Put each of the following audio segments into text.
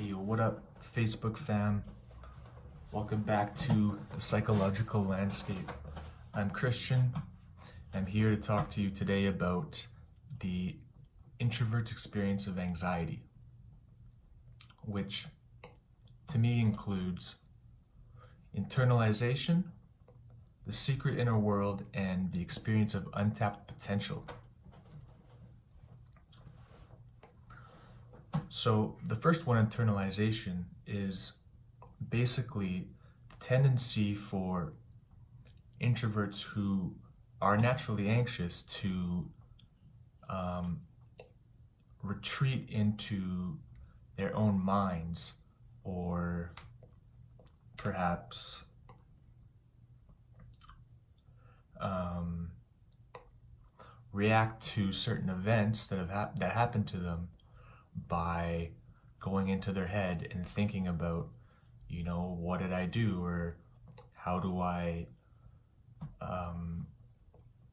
Hey, yo, what up, Facebook fam? Welcome back to the psychological landscape. I'm Christian. I'm here to talk to you today about the introvert's experience of anxiety, which to me includes internalization, the secret inner world, and the experience of untapped potential. So the first one, internalization, is basically the tendency for introverts who are naturally anxious to retreat into their own minds, or perhaps react to certain events that that happen to them by going into their head and thinking about, what did I do, or how do I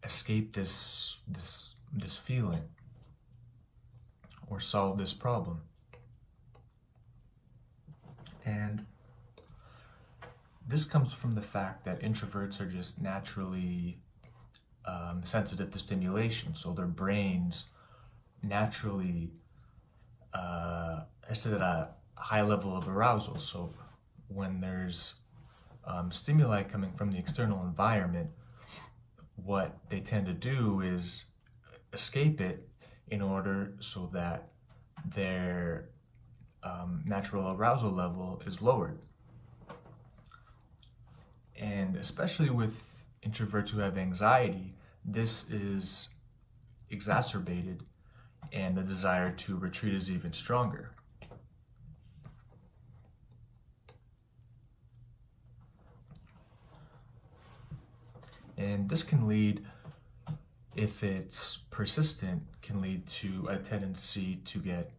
escape this feeling or solve this problem. And this comes from the fact that introverts are just naturally sensitive to stimulation, so their brains naturally is at a high level of arousal. So when there's stimuli coming from the external environment, what they tend to do is escape it in order so that their natural arousal level is lowered. And especially with introverts who have anxiety, this is exacerbated, and the desire to retreat is even stronger. And this can lead, if it's persistent, can lead to a tendency to get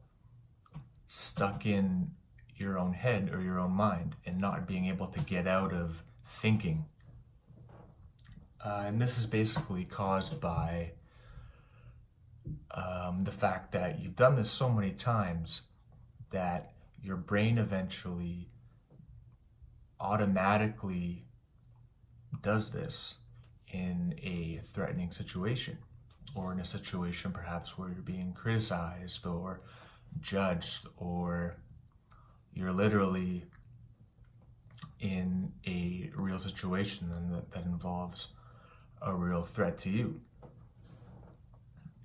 stuck in your own head or your own mind and not being able to get out of thinking. And this is basically caused by the fact that you've done this so many times that your brain eventually automatically does this in a threatening situation, or in a situation perhaps where you're being criticized or judged, or you're literally in a real situation that involves a real threat to you.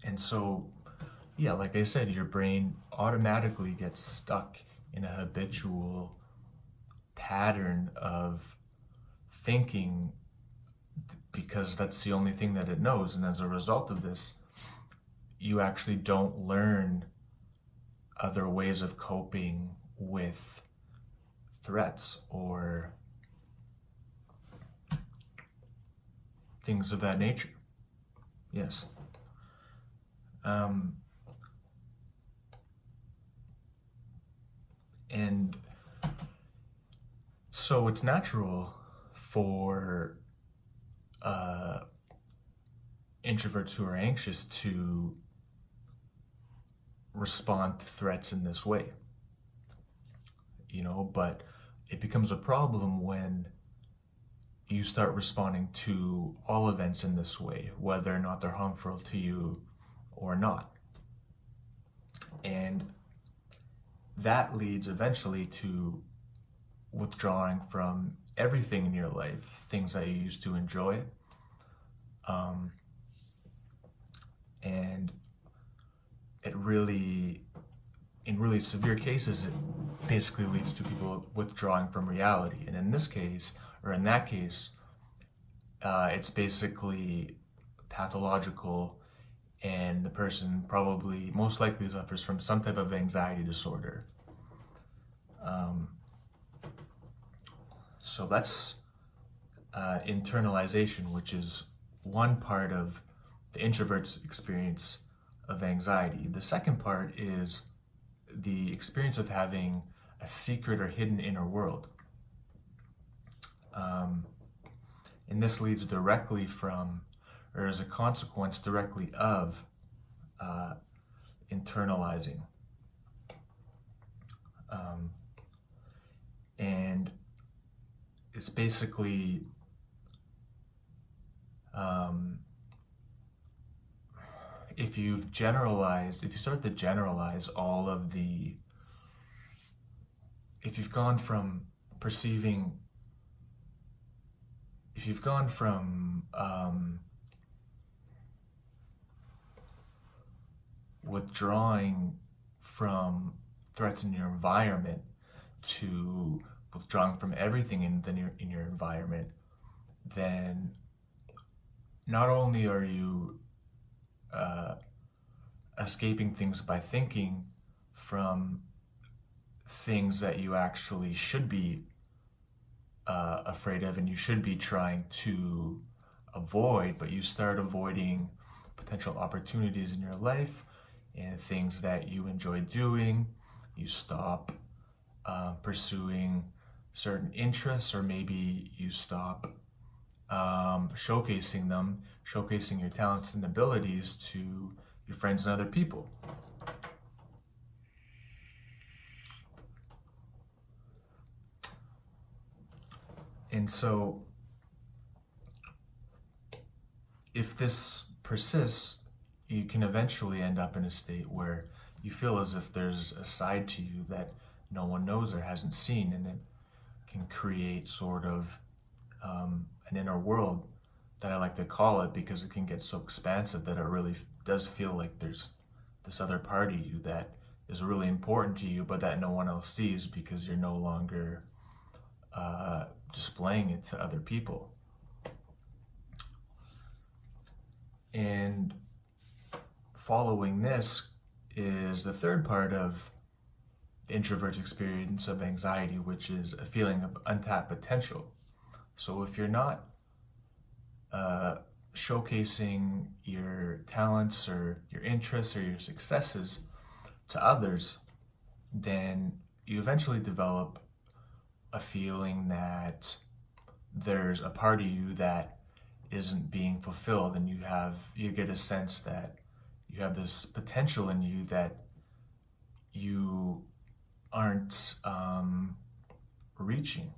And so, like I said, your brain automatically gets stuck in a habitual pattern of thinking because that's the only thing that it knows. And as a result of this, you actually don't learn other ways of coping with threats or things of that nature. Yes. And so it's natural for introverts who are anxious to respond to threats in this way, but it becomes a problem when you start responding to all events in this way, whether or not they're harmful to you or not. And that leads eventually to withdrawing from everything in your life, things that you used to enjoy. And it really, in really severe cases, it basically leads to people withdrawing from reality. And in this case, or in that case, it's basically pathological, and the person probably most likely suffers from some type of anxiety disorder. So that's internalization, which is one part of the introvert's experience of anxiety. The second part is the experience of having a secret or hidden inner world. And this leads directly from, or as a consequence directly of, internalizing. And it's basically if you start to generalize all of the, if you've gone from perceiving, if you've gone from withdrawing from threats in your environment to withdrawing from everything in your environment, then not only are you escaping things by thinking from things that you actually should be afraid of and you should be trying to avoid, but you start avoiding potential opportunities in your life and things that you enjoy doing. You stop pursuing certain interests, or maybe you stop showcasing your talents and abilities to your friends and other people. And so if this persists, you can eventually end up in a state where you feel as if there's a side to you that no one knows or hasn't seen, and it can create sort of an inner world, that I like to call it, because it can get so expansive that it really does feel like there's this other part of you that is really important to you, but that no one else sees because you're no longer displaying it to other people. And following this is the third part of the introvert's experience of anxiety, which is a feeling of untapped potential. So if you're not showcasing your talents or your interests or your successes to others, then you eventually develop a feeling that there's a part of you that isn't being fulfilled, and you get a sense that you have this potential in you that you aren't reaching.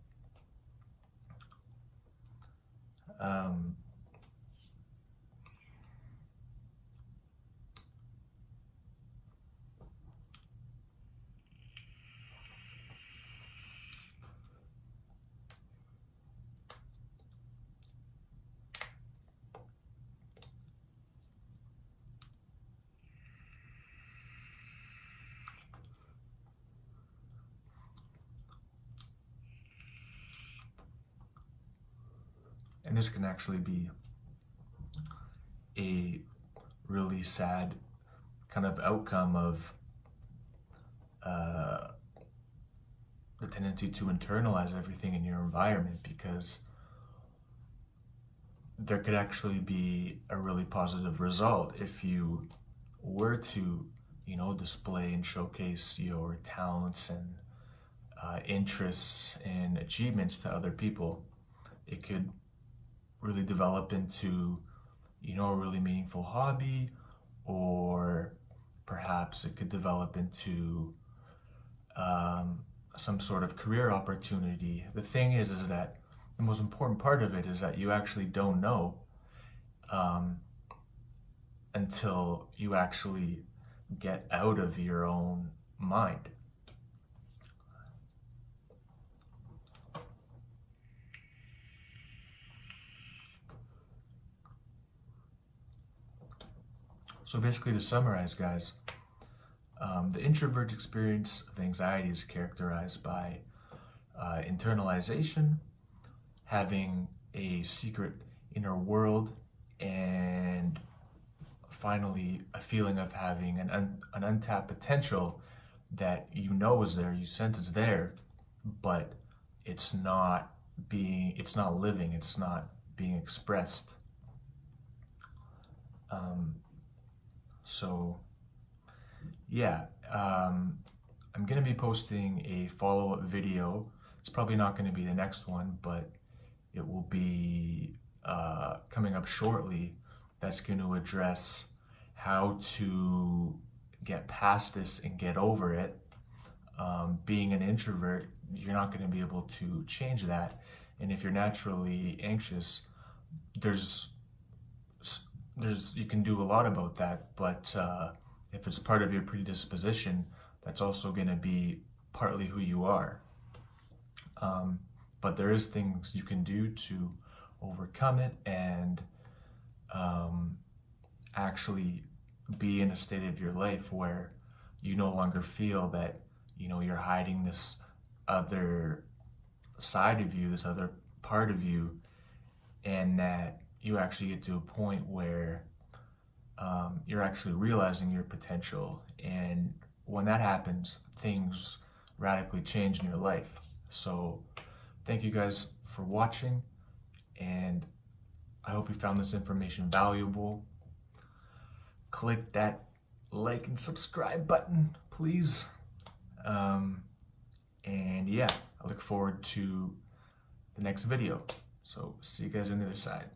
And this can actually be a really sad kind of outcome of the tendency to internalize everything in your environment, because there could actually be a really positive result if you were to, display and showcase your talents and interests and achievements to other people. It could really develop into, a really meaningful hobby, or perhaps it could develop into some sort of career opportunity. The thing is that the most important part of it is that you actually don't know until you actually get out of your own mind. So basically, to summarize, guys, the introvert's experience of anxiety is characterized by internalization, having a secret inner world, and finally a feeling of having an untapped potential that is there, you sense it's there, but it's not living, it's not being expressed. So yeah, I'm going to be posting a follow-up video. It's probably not going to be the next one, but it will be coming up shortly. That's going to address how to get past this and get over it. Being an introvert, you're not going to be able to change that. And if you're naturally anxious, there's you can do a lot about that, but if it's part of your predisposition, that's also going to be partly who you are. But there is things you can do to overcome it and actually be in a state of your life where you no longer feel that, you know, you're hiding this other side of you, this other part of you, and that you actually get to a point where you're actually realizing your potential. And when that happens, things radically change in your life. So thank you guys for watching, and I hope you found this information valuable. Click that like and subscribe button, please. And yeah, I look forward to the next video. So see you guys on the other side.